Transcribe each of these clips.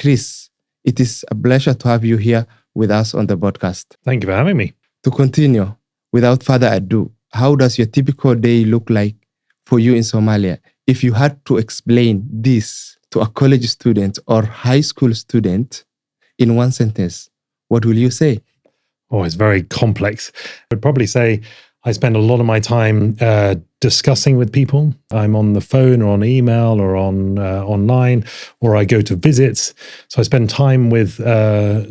Chris, it is a pleasure to have you here with us on the podcast. Thank you for having me. To continue, without further ado, how does your typical day look like for you in Somalia? If you had to explain this to a college student or high school student in one sentence, what will you say? Oh, it's very complex. I'd probably say I spend a lot of my time discussing with people. I'm on the phone or on email or on online, or I go to visits. So I spend time with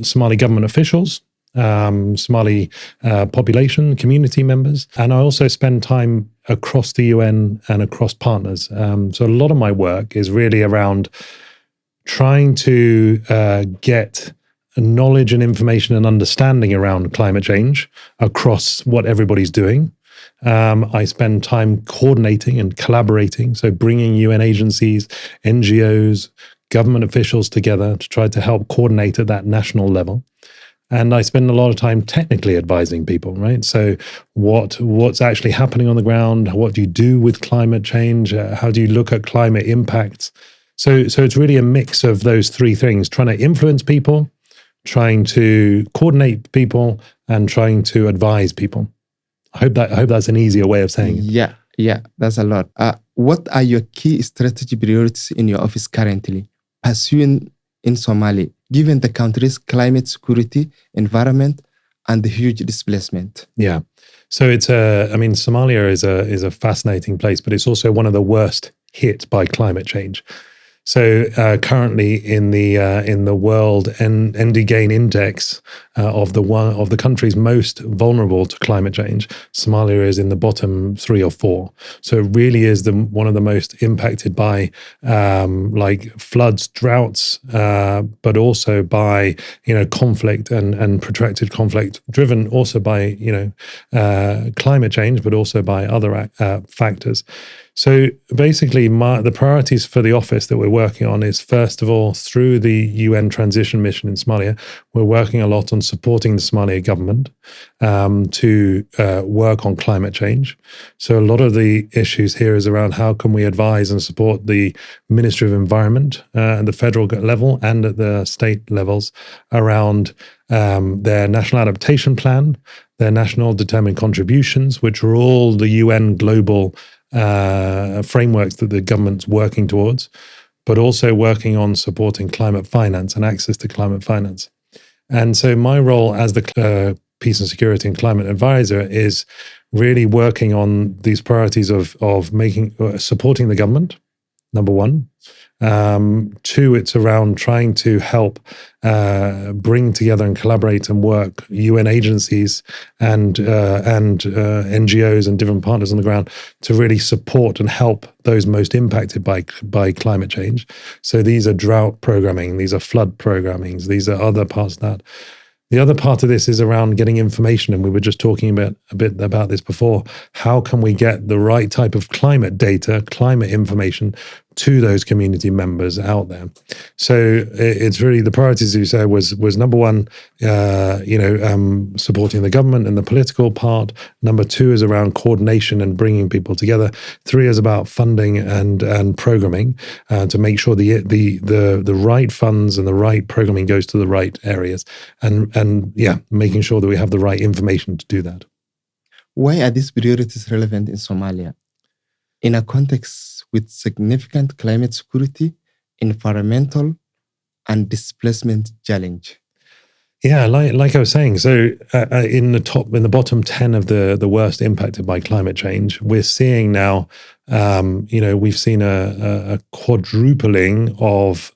Somali government officials, Somali population, community members, and I also spend time across the UN and across partners. So a lot of my work is really around trying to get knowledge and information and understanding around climate change across what everybody's doing. I spend time coordinating and collaborating, so bringing UN agencies, NGOs, government officials together to try to help coordinate at that national level. And I spend a lot of time technically advising people, right? So what's actually happening on the ground? What do you do with climate change? How do you look at climate impacts? So it's really a mix of those three things: trying to influence people, trying to coordinate people, and trying to advise people. I hope that's an easier way of saying it. Yeah, that's a lot. What are your key strategy priorities in your office currently pursuing in Somalia, given the country's climate security, environment, and the huge displacement? Yeah. So Somalia is a fascinating place, but it's also one of the worst hit by climate change. So currently in the World NDGAIN Index of the countries most vulnerable to climate change, Somalia is in the bottom 3 or 4. So it really is one of the most impacted by like floods, droughts, but also by conflict and protracted conflict, driven also by climate change, but also by other factors. So basically, the priorities for the office that we're working on is, first of all, through the UN transition mission in Somalia, we're working a lot on supporting the Somalia government to work on climate change. So a lot of the issues here is around how can we advise and support the Ministry of Environment at the federal level and at the state levels around their national adaptation plan, their national determined contributions, which are all the UN global frameworks that the government's working towards, but also working on supporting climate finance and access to climate finance. And so my role as the Peace and Security and Climate Advisor is really working on these priorities of supporting the government, number one. 2, it's around trying to help bring together and collaborate and work UN agencies and NGOs and different partners on the ground to really support and help those most impacted by climate change. So these are drought programming, these are flood programmings, these are other parts of that. The other part of this is around getting information, and we were just talking a bit about this before. How can we get the right type of climate data, climate information to those community members out there? So it's really the priorities, you say, was number one, supporting the government and the political part. Number 2 is around coordination and bringing people together. 3 is about funding and programming to make sure the right funds and the right programming goes to the right areas, and making sure that we have the right information to do that. Why are these priorities relevant in Somalia in a context with significant climate security, environmental, and displacement challenge? Yeah, like I was saying, so in the bottom 10 of the worst impacted by climate change, we're seeing now, we've seen a quadrupling of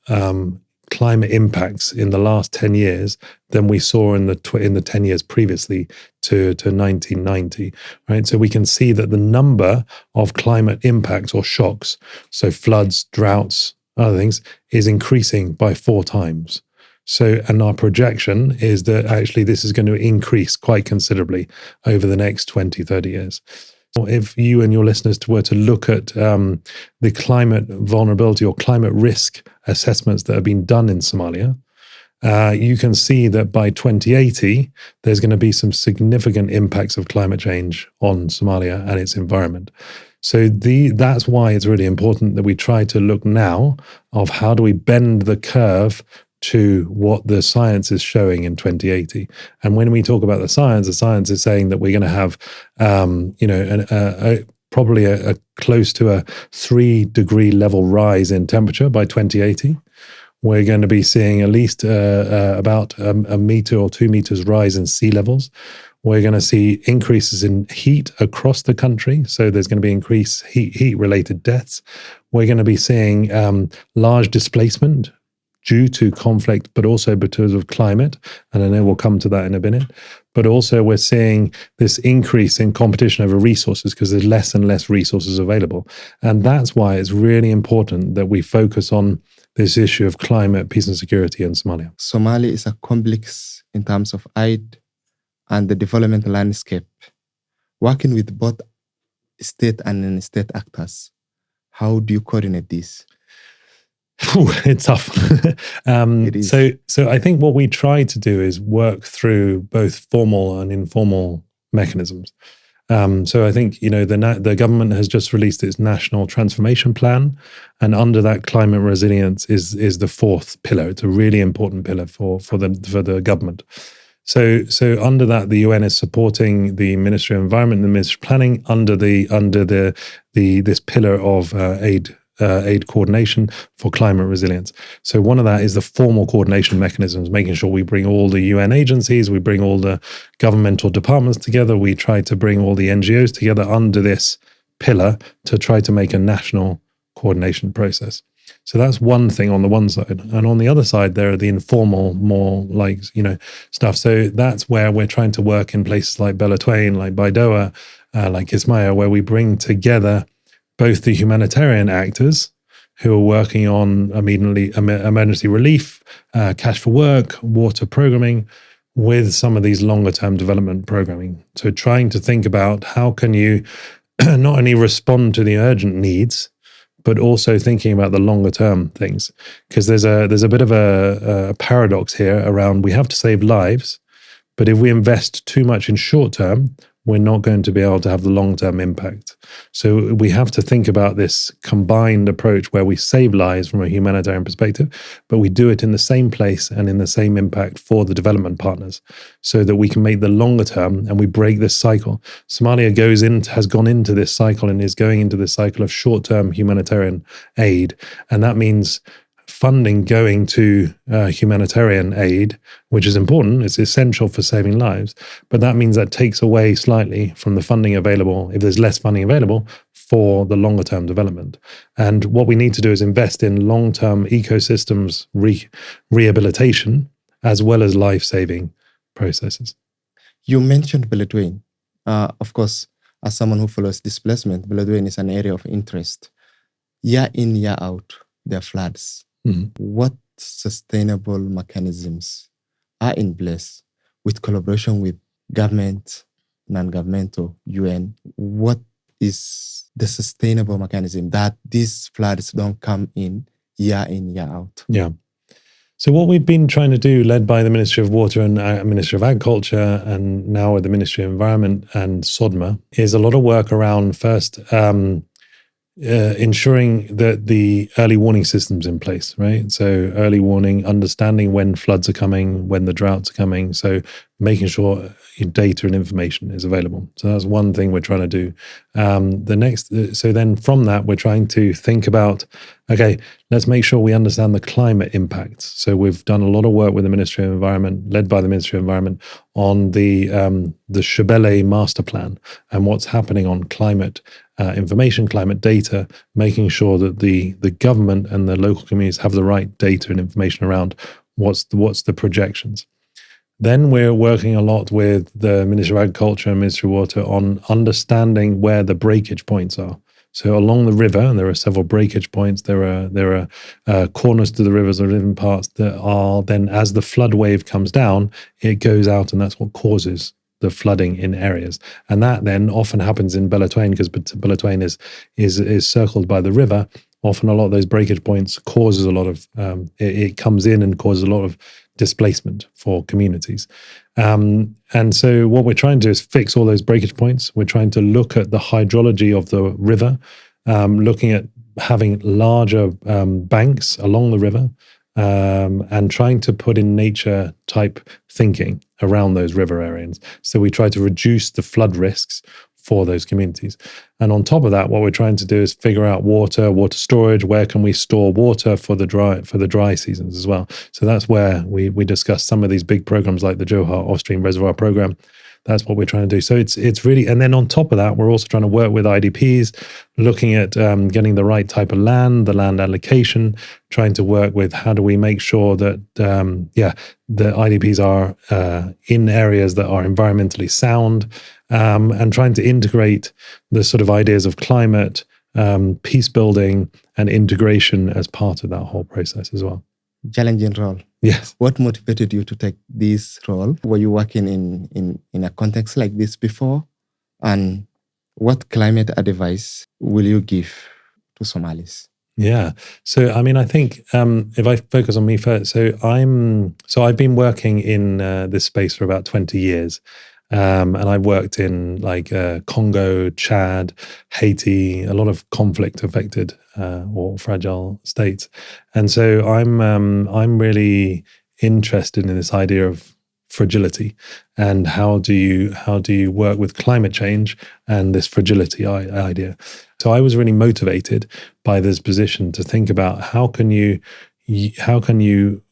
climate impacts in the last 10 years than we saw in the 10 years previously to 1990, right? So we can see that the number of climate impacts or shocks, so floods, droughts, other things, is increasing by 4 times. So, and our projection is that actually this is going to increase quite considerably over the next 20, 30 years. If you and your listeners were to look at the climate vulnerability or climate risk assessments that have been done in Somalia, you can see that by 2080, there's going to be some significant impacts of climate change on Somalia and its environment. So that's why it's really important that we try to look now of how do we bend the curve to what the science is showing in 2080. And when we talk about the science is saying that we're going to have, probably a close to a 3-degree level rise in temperature by 2080. We're going to be seeing at least about a meter or 2 meters rise in sea levels. We're going to see increases in heat across the country. So there's going to be increased heat-related deaths. We're going to be seeing large displacement due to conflict, but also because of climate. And I know we'll come to that in a minute. But also we're seeing this increase in competition over resources because there's less and less resources available. And that's why it's really important that we focus on this issue of climate, peace and security in Somalia. Somalia is a complex in terms of aid and the development landscape. Working with both state and non-state actors, how do you coordinate this? It's tough. It is. So I think what we try to do is work through both formal and informal mechanisms. So I think, the government has just released its national transformation plan, and under that, climate resilience is the fourth pillar. It's a really important pillar for the government. So under that, the UN is supporting the Ministry of Environment and the Ministry of Planning under this pillar of aid coordination for climate resilience. So one of that is the formal coordination mechanisms, making sure we bring all the UN agencies, we bring all the governmental departments together, we try to bring all the NGOs together under this pillar to try to make a national coordination process. So that's one thing on the one side. And on the other side, there are the informal, more stuff. So that's where we're trying to work in places like Beledweyne, like Baidoa, like Ismaiah, where we bring together both the humanitarian actors who are working on emergency relief, cash for work, water programming, with some of these longer term development programming. So trying to think about how can you not only respond to the urgent needs, but also thinking about the longer term things. Because there's a bit of a paradox here around we have to save lives, but if we invest too much in short term, we're not going to be able to have the long-term impact. So we have to think about this combined approach where we save lives from a humanitarian perspective, but we do it in the same place and in the same impact for the development partners so that we can make the longer term and we break this cycle. Somalia has gone into this cycle and is going into this cycle of short-term humanitarian aid. And that means funding going to humanitarian aid, which is important, it's essential for saving lives, but that means that takes away slightly from the funding available, if there's less funding available, for the longer term development. And what we need to do is invest in long-term ecosystems rehabilitation, as well as life-saving processes. You mentioned Beledweyne. Of course, as someone who follows displacement, Beledweyne is an area of interest. Year in, year out, there are floods. Mm-hmm. What sustainable mechanisms are in place with collaboration with government, non-governmental, UN? What is the sustainable mechanism that these floods don't come in, year out? Yeah. So what we've been trying to do, led by the Ministry of Water and Ministry of Agriculture, and now with the Ministry of Environment and SODMA, is a lot of work around first ensuring that the early warning system's in place, right? So early warning, understanding when floods are coming, when the droughts are coming. So making sure data and information is available. So that's one thing we're trying to do. So then from that, we're trying to think about, okay, let's make sure we understand the climate impacts. So we've done a lot of work with the Ministry of Environment, led by the Ministry of Environment, on the Shebele master plan and what's happening on climate information, climate data, making sure that the government and the local communities have the right data and information around what's the projections. Then we're working a lot with the Ministry of Agriculture and Ministry of Water on understanding where the breakage points are. So along the river, and there are several breakage points, there are corners to the rivers or different parts that are then, as the flood wave comes down, it goes out, and that's what causes the flooding in areas. And that then often happens in Beledweyne, because Beledweyne is circled by the river. Often a lot of those breakage points causes a lot of, it comes in and causes a lot of displacement for communities. And so what we're trying to do is fix all those breakage points. We're trying to look at the hydrology of the river, looking at having larger banks along the river, and trying to put in nature type thinking around those river areas. So we try to reduce the flood risks for those communities. And on top of that, what we're trying to do is figure out water storage. Where can we store water for the dry seasons as well? So that's where we discuss some of these big programs like the Johar Off-Stream Reservoir Program. That's what we're trying to do. So it's really, and then on top of that, we're also trying to work with IDPs, looking at getting the right type of land, the land allocation, trying to work with how do we make sure that, the IDPs are in areas that are environmentally sound, and trying to integrate the sort of ideas of climate, peace building, and integration as part of that whole process as well. Challenging role. Yes. What motivated you to take this role? Were you working in a context like this before? And what climate advice will you give to Somalis? Yeah. So, I mean, I think if I focus on me first, I've been working in this space for about 20 years. And I've worked in like Congo, Chad, Haiti, a lot of conflict-affected or fragile states, and so I'm really interested in this idea of fragility and how do you work with climate change and this fragility idea. So I was really motivated by this position to think about how can you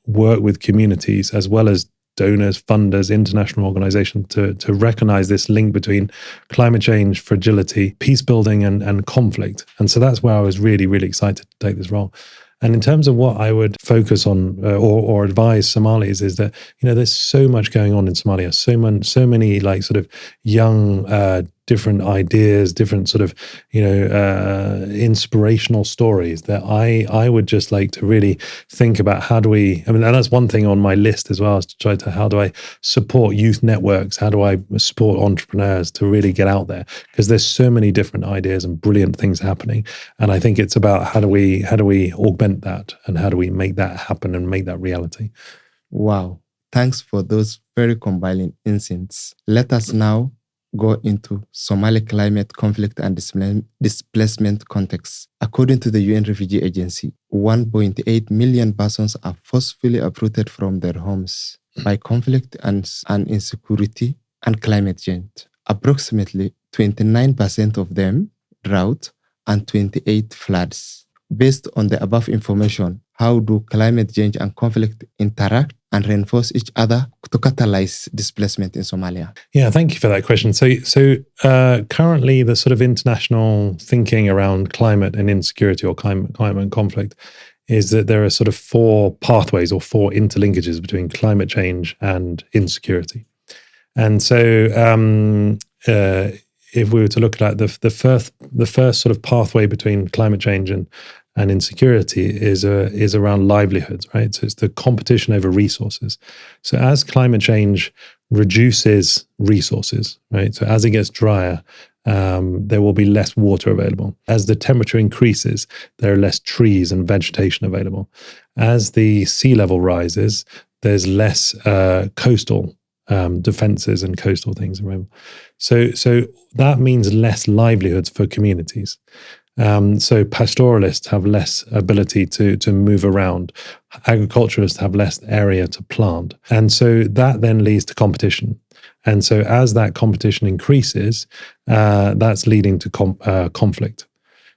work with communities as well as donors, funders, international organizations to recognize this link between climate change, fragility, peace building, and conflict. And so that's where I was really, really excited to take this role. And in terms of what I would focus on or advise Somalis is that, there's so much going on in Somalia, so many like sort of young, different ideas, different sort of, inspirational stories that I would just like to really think about and that's one thing on my list as well, is to try to, how do I support youth networks? How do I support entrepreneurs to really get out there? Because there's so many different ideas and brilliant things happening. And I think it's about how do we augment that and how do we make that happen and make that reality? Wow. Thanks for those very compelling insights. Let us now go into Somali climate conflict and displacement context. According to the UN Refugee Agency, 1.8 million persons are forcefully uprooted from their homes by conflict and insecurity and climate change. Approximately 29% of them drought and 28 floods. Based on the above information, how do climate change and conflict interact and reinforce each other to catalyze displacement in Somalia? Yeah, thank you for that question. So currently, the sort of international thinking around climate and insecurity or climate and conflict is that there are sort of 4 pathways or 4 interlinkages between climate change and insecurity. And so if we were to look at the first sort of pathway between climate change and insecurity is around livelihoods, right? So it's the competition over resources. So as climate change reduces resources, right? So as it gets drier, there will be less water available. As the temperature increases, there are less trees and vegetation available. As the sea level rises, there's less coastal defenses and coastal things around. So that means less livelihoods for communities. So pastoralists have less ability to move around. Agriculturists have less area to plant. And so that then leads to competition. And so as that competition increases, that's leading to conflict.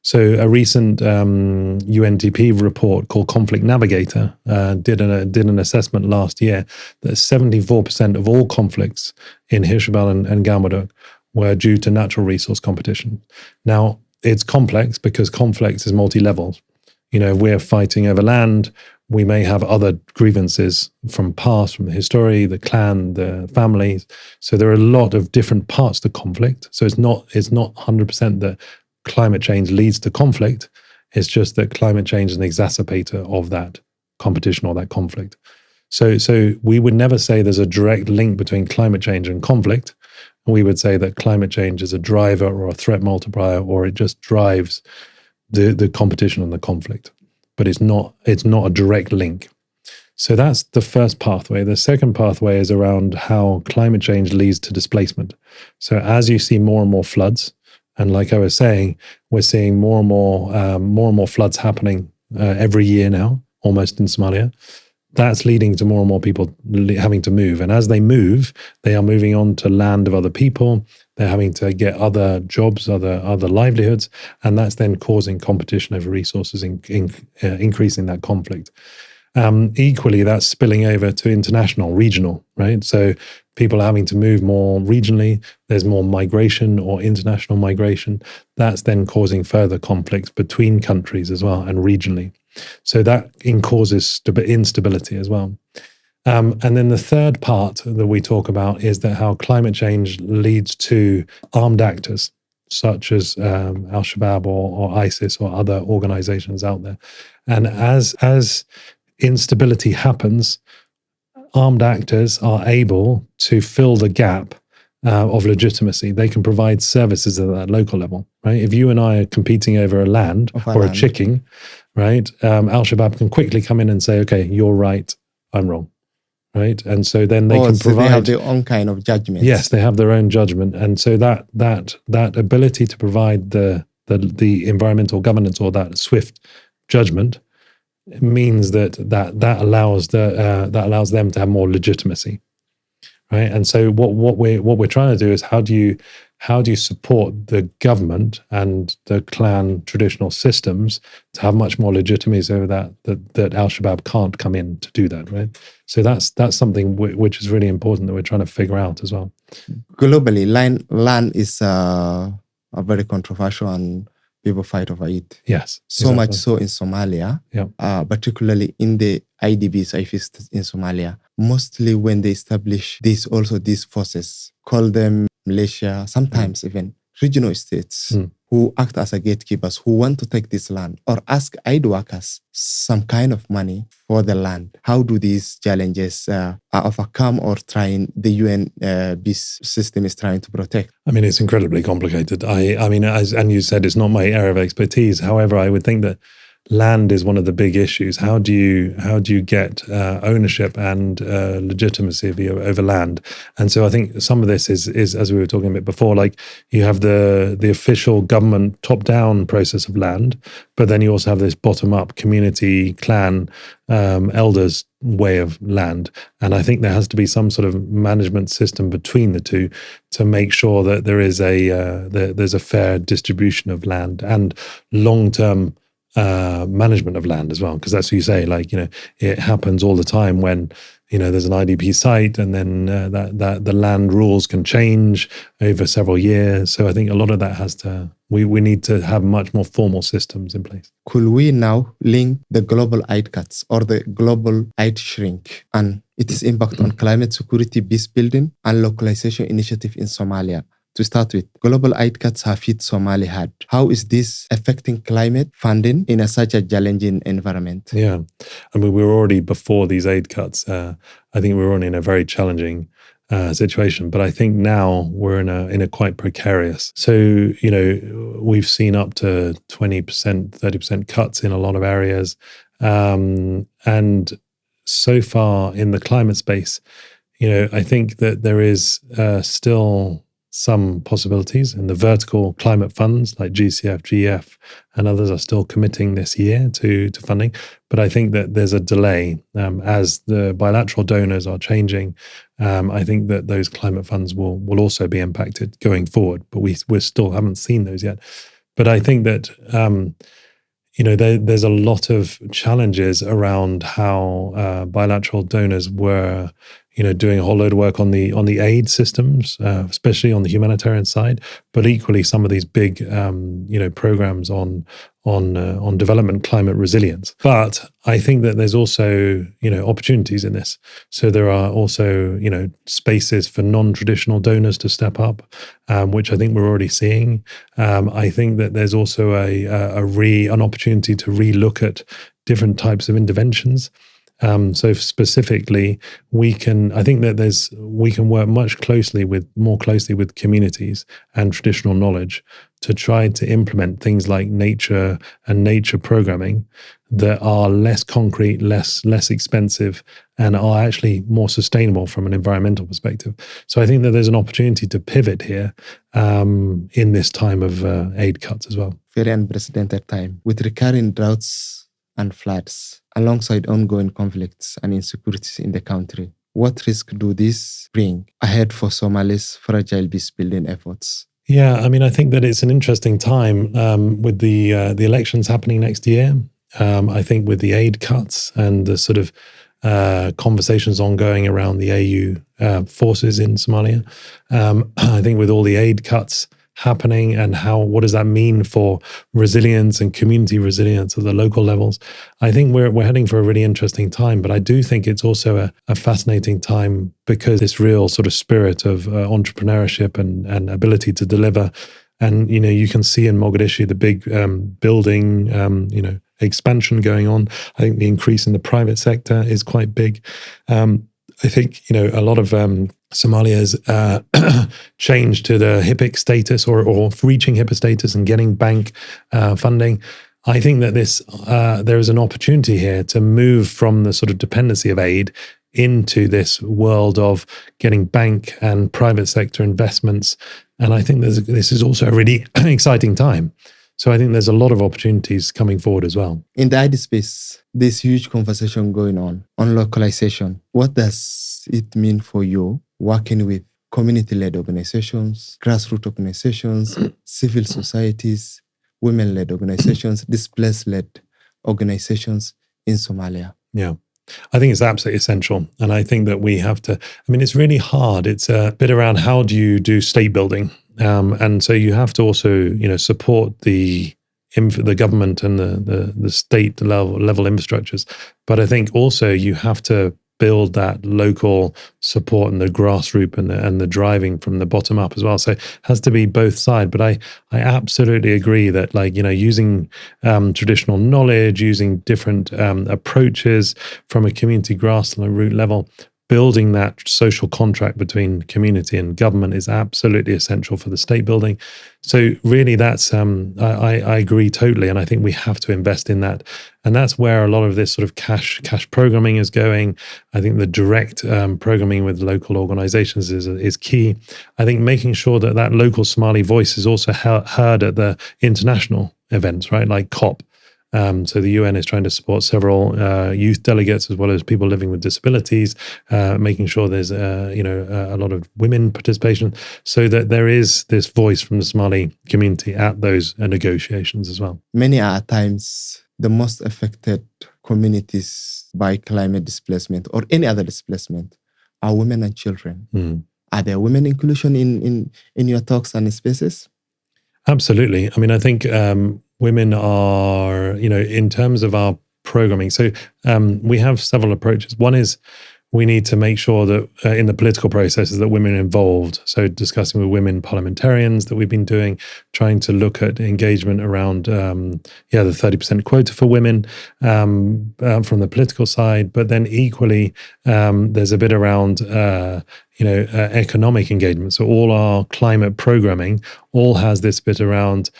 So a recent UNDP report called Conflict Navigator did an assessment last year that 74% of all conflicts in Hirshabelle and Galmudug were due to natural resource competition. Now, it's complex because conflict is multi-levels. We're fighting over land. We may have other grievances from past, from the history, the clan, the families. So there are a lot of different parts to conflict. So it's not 100% that climate change leads to conflict. It's just that climate change is an exacerbator of that competition or that conflict. So we would never say there's a direct link between climate change and conflict. We would say that climate change is a driver or a threat multiplier, or it just drives the competition and the conflict. But it's not a direct link. So that's the first pathway. The second pathway is around how climate change leads to displacement. So as you see more and more floods, and like I was saying, we're seeing more and more floods happening every year now. almost in Somalia. That's leading to more and more people having to move. And as they move, they are moving on to land of other people. They're having to get other jobs, other livelihoods. And that's then causing competition over resources, increasing that conflict. Equally, that's spilling over to international, regional, right? So people are having to move more regionally. There's more migration or international migration. That's then causing further conflicts between countries as well and regionally. So that causes instability as well. And then the third part that we talk about is that how climate change leads to armed actors, such as Al-Shabaab or ISIS or other organizations out there. And as instability happens, armed actors are able to fill the gap of legitimacy. They can provide services at that local level, right? If you and I are competing over a land or a chicken, right? Al-Shabaab can quickly come in and say, okay, you're right, I'm wrong, right? And so then they can provide... they have their own kind of judgment. Yes, they have their own judgment. And so that ability to provide the environmental governance or that swift judgment means that allows them to have more legitimacy, right? And so what we're trying to do is how do you support the government and the clan traditional systems to have much more legitimacy over that Al-Shabaab can't come in to do that, right? So that's something which is really important that we're trying to figure out as well. Globally, land is a very controversial and people fight over it. Yes. So exactly. Much so in Somalia, yeah. Particularly in the IDBs I visited in Somalia. Mostly when they establish these forces, call them militia, sometimes even regional states who act as a gatekeepers, who want to take this land or ask aid workers some kind of money for the land. How do these challenges are overcome or trying the UN peace system is trying to protect? I mean, it's incredibly complicated. I mean, and you said, it's not my area of expertise. However, I would think that land is one of the big issues. How do you get ownership and legitimacy over land? And so I think some of this is as we were talking a bit before, like you have the official government top-down process of land, but then you also have this bottom-up community, clan, elders way of land. And I think there has to be some sort of management system between the two to make sure that there is there's a fair distribution of land and long-term management of land as well, because that's what you say, like, it happens all the time when there's an IDP site and then that the land rules can change over several years. So I think a lot of that we need to have much more formal systems in place. Could we now link the global aid cuts or the global aid shrink and its impact on climate security, peacebuilding and localization initiative in Somalia? To start with, global aid cuts have hit Somali hard. How is this affecting climate funding in such a challenging environment? Yeah, I mean, we were already before these aid cuts. I think we were already in a very challenging situation, but I think now we're in a quite precarious. So we've seen up to 20%, 30% cuts in a lot of areas, and so far in the climate space, I think that there is still some possibilities, and the vertical climate funds like GCF, GEF, and others are still committing this year to funding. But I think that there's a delay as the bilateral donors are changing. I think that those climate funds will also be impacted going forward, but we still haven't seen those yet. But I think that there's a lot of challenges around how bilateral donors were doing a whole load of work on the aid systems, especially on the humanitarian side, but equally some of these big programs on development climate resilience. But I think that there's also opportunities in this. So there are also spaces for non-traditional donors to step up, which I think we're already seeing. I think that there's also an opportunity to relook at different types of interventions. So specifically, we can work more closely with communities and traditional knowledge to try to implement things like nature and nature programming that are less concrete, less expensive, and are actually more sustainable from an environmental perspective. So I think that there's an opportunity to pivot here in this time of aid cuts as well. Very unprecedented time with recurring droughts and floods, alongside ongoing conflicts and insecurities in the country. What risk do these bring ahead for Somalia's fragile peace-building efforts? Yeah, I mean, I think that it's an interesting time with the elections happening next year. I think with the aid cuts and the sort of conversations ongoing around the AU forces in Somalia, I think with all the aid cuts happening and what does that mean for resilience and community resilience at the local levels, I think we're heading for a really interesting time. But I do think it's also a fascinating time because this real sort of spirit of entrepreneurship and ability to deliver. And, you can see in Mogadishu the big building, expansion going on. I think the increase in the private sector is quite big. I think, a lot of Somalia's change to the HIPC status or reaching HIPAA status and getting bank funding. I think that there is an opportunity here to move from the sort of dependency of aid into this world of getting bank and private sector investments. And I think this is also a really exciting time. So I think there's a lot of opportunities coming forward as well. In the ID space, there's huge conversation going on localization. What does it mean for you working with community-led organizations, grassroots organizations, civil societies, women-led organizations, displaced-led organizations in Somalia? Yeah. I think it's absolutely essential. And I think that we have to, it's really hard. It's a bit around how do you do state building? And so you have to also, support the government and the state level infrastructures. But I think also you have to build that local support and the grassroots and the driving from the bottom up as well. So it has to be both sides. But I absolutely agree that using traditional knowledge, using different approaches from a community grassroots level, building that social contract between community and government is absolutely essential for the state building. So really that's, I agree totally. And I think we have to invest in that. And that's where a lot of this sort of cash programming is going. I think the direct programming with local organizations is key. I think making sure that local Somali voice is also heard at the international events, right? Like COP. So the UN is trying to support several youth delegates as well as people living with disabilities, making sure there's a lot of women participation, so that there is this voice from the Somali community at those negotiations as well. Many are at times the most affected communities by climate displacement or any other displacement are women and children. Are there women inclusion in your talks and spaces? Absolutely. I think women are, in terms of our programming. So we have several approaches. One is we need to make sure that in the political processes that women are involved. So discussing with women parliamentarians that we've been doing, trying to look at engagement around, the 30% quota for women from the political side. But then equally, there's a bit around, economic engagement. So all our climate programming all has this bit around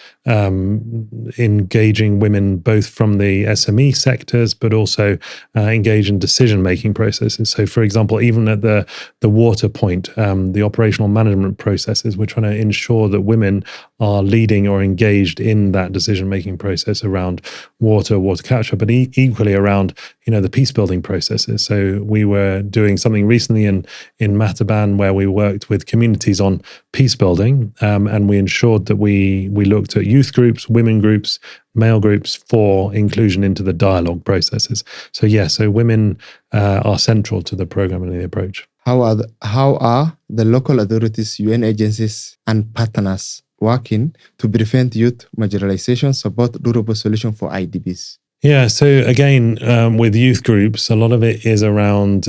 engaging women both from the SME sectors, but also engage in decision-making processes. So for example, even at the water point, the operational management processes, we're trying to ensure that women are leading or engaged in that decision-making process around water capture, but equally around, the peace-building processes. So we were doing something recently in Mataban where we worked with communities on peace building, and we ensured that we looked at youth groups, women groups, male groups for inclusion into the dialogue processes. So so women are central to the program and the approach. How are the local authorities, UN agencies, and partners working to prevent youth marginalization, support durable solution for IDPs? Yeah, so again, with youth groups, a lot of it is around,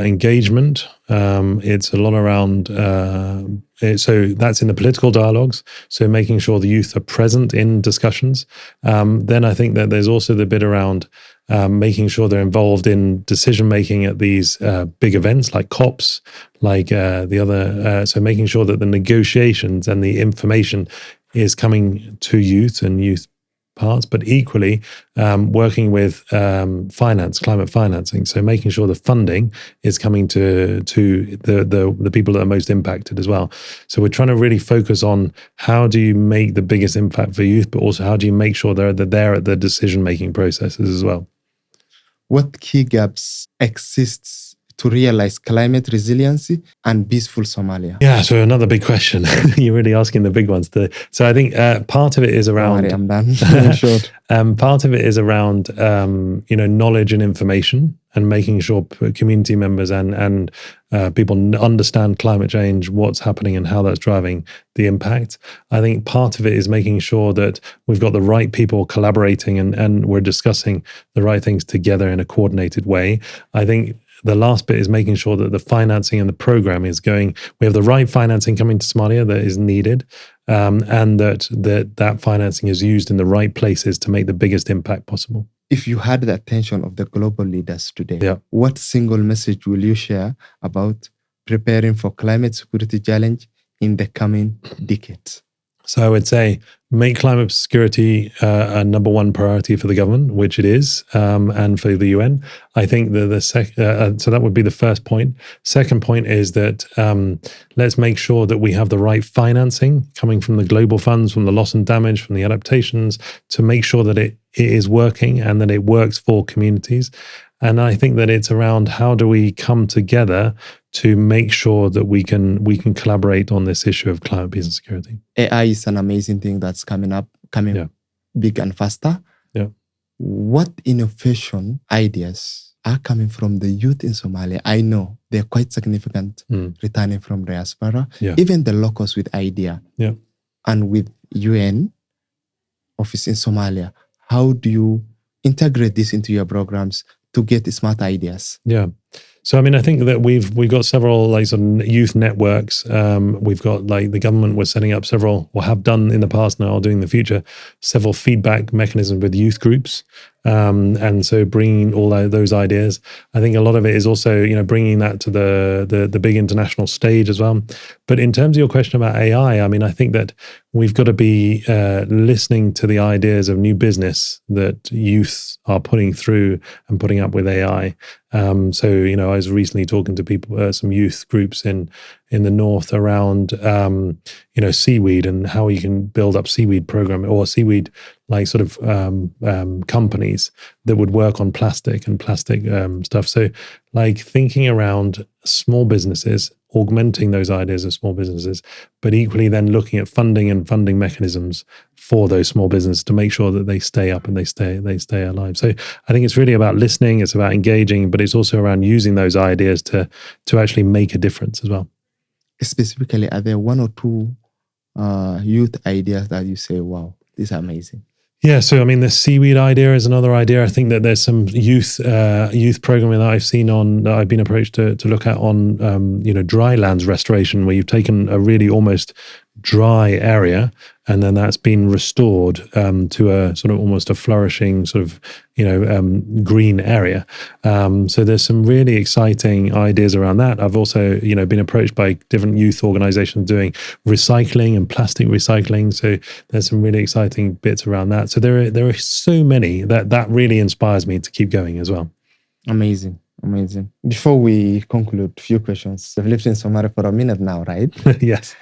engagement. It's a lot around, so that's in the political dialogues. So making sure the youth are present in discussions. Then I think that there's also the bit around making sure they're involved in decision-making at these big events like COPs, like the other, so making sure that the negotiations and the information is coming to youth and youth parts, but equally working with climate financing. So making sure the funding is coming to the people that are most impacted as well. So we're trying to really focus on how do you make the biggest impact for youth, but also how do you make sure they're there at the decision-making processes as well. What key gaps exists to realize climate resiliency and peaceful Somalia? Yeah, so another big question. You're really asking the big ones. So I think part of it is around. Sorry, I'm done. Short. Part of it is around knowledge and information, and making sure community members and people understand climate change, what's happening, and how that's driving the impact. I think part of it is making sure that we've got the right people collaborating and we're discussing the right things together in a coordinated way. I think the last bit is making sure that the financing and the program is going. We have the right financing coming to Somalia that is needed, and that financing is used in the right places to make the biggest impact possible. If you had the attention of the global leaders today, what single message will you share about preparing for climate security challenge in the coming decades? So I would say make climate security a number one priority for the government, which it is, and for the UN. I think that so that would be the first point. Second point is that let's make sure that we have the right financing coming from the global funds, from the loss and damage, from the adaptations, to make sure that it is working and that it works for communities. And I think that it's around how do we come together to make sure that we can collaborate on this issue of climate peace and security. AI is an amazing thing that's coming big and faster. Yeah. What innovation ideas are coming from the youth in Somalia? I know they're quite significant, returning from diaspora, even the locals with idea. Yeah. And with UN office in Somalia, how do you integrate this into your programs to get smart ideas? Yeah. So, I mean, I think that we've got several sort of youth networks. We've got the government was setting up several, or have done in the past now, or doing in the future, several feedback mechanisms with youth groups. And so bringing all those ideas, I think a lot of it is also, bringing that to the big international stage as well. But in terms of your question about AI, I mean, I think that we've got to be listening to the ideas of new business that youth are putting through and putting up with AI. So, I was recently talking to people, some youth groups in the north around, seaweed and how you can build up seaweed program or seaweed companies that would work on plastic stuff. So thinking around small businesses, augmenting those ideas of small businesses, but equally then looking at funding mechanisms for those small businesses to make sure that they stay up and they stay alive. So I think it's really about listening, it's about engaging, but it's also around using those ideas to actually make a difference as well. Specifically, are there one or two youth ideas that you say, wow, these are amazing? Yeah, so I mean, the seaweed idea is another idea. I think that there's some youth programming that I've seen that I've been approached to look at on dry lands restoration, where you've taken a really almost dry area and then that's been restored to a sort of almost a flourishing sort of green area. So there's some really exciting ideas around that. I've also been approached by different youth organizations doing recycling and plastic recycling. So there's some really exciting bits around that. So there are so many that really inspires me to keep going as well. Amazing. Before we conclude, a few questions. You've lived in Somalia for a minute now, right? Yes.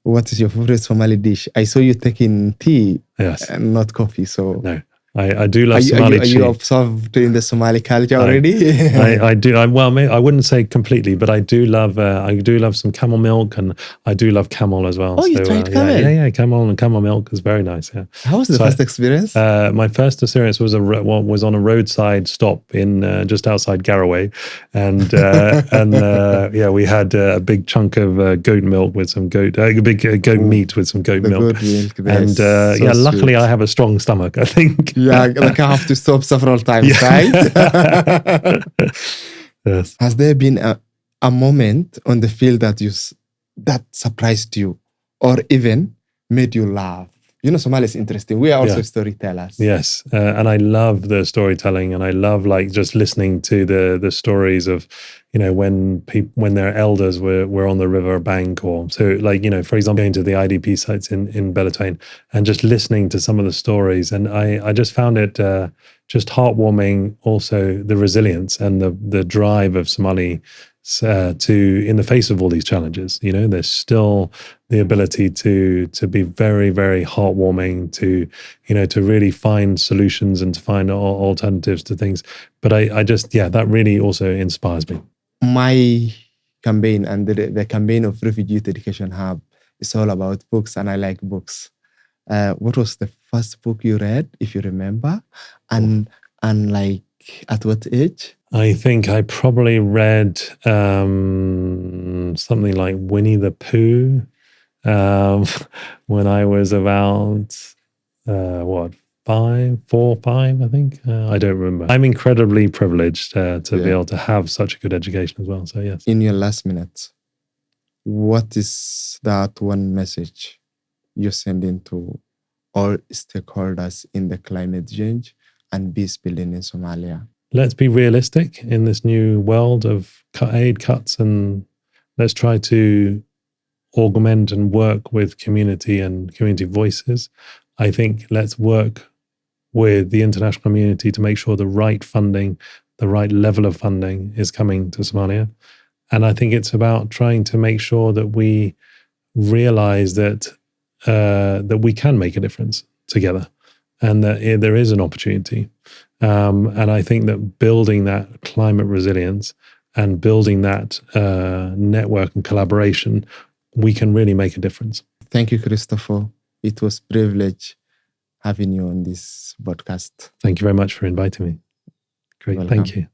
What is your favorite Somali dish? I saw you taking tea, and not coffee. So no, I do love Somali tea. Are you observed in the Somali culture already? I do. I wouldn't say completely, but I do love some camel milk, and I do love camel as well. Oh, you tried camel? Yeah, camel and camel milk is very nice. Yeah. How was the first experience? My first experience was on a roadside stop in just outside Garaway, and we had a big chunk of goat milk with some goat meat with some goat milk. Goat milk, and luckily I have a strong stomach, I think. Yeah, like I have to stop several times, right? Yes. Has there been a moment on the field that surprised you, or even made you laugh You know, Somalia is interesting. We are also Yeah. storytellers. Yes, and I love the storytelling, and I love like just listening to the stories of, you know, when their elders were on the river bank, or so like, you know, for example, going to the IDP sites in Belatane and just listening to some of the stories, and I just found it just heartwarming. Also, the resilience and the drive of Somali to, in the face of all these challenges, you know, there's still the ability to be very, very heartwarming, to, you know, to really find solutions and to find alternatives to things. But I just, yeah, that really also inspires me. My campaign and the campaign of Refugee Youth Education Hub is all about books, and I like books. What was the first book you read, if you remember? And like at what age? I think I probably read something like Winnie the Pooh when I was about what, 4, 5, I think. I don't remember. I'm incredibly privileged to be able to have such a good education as well. So yes. In your last minute, what is that one message you're sending to all stakeholders in the climate change and peace building in Somalia? Let's be realistic in this new world of aid cuts, and let's try to augment and work with community and community voices. I think let's work with the international community to make sure the right funding, the right level of funding is coming to Somalia. And I think it's about trying to make sure that we realize that that we can make a difference together, and that there is an opportunity. And I think that building that climate resilience and building that network and collaboration, we can really make a difference. Thank you, Christopher. It was a privilege having you on this podcast. Thank you very much for inviting me. Great. Thank you.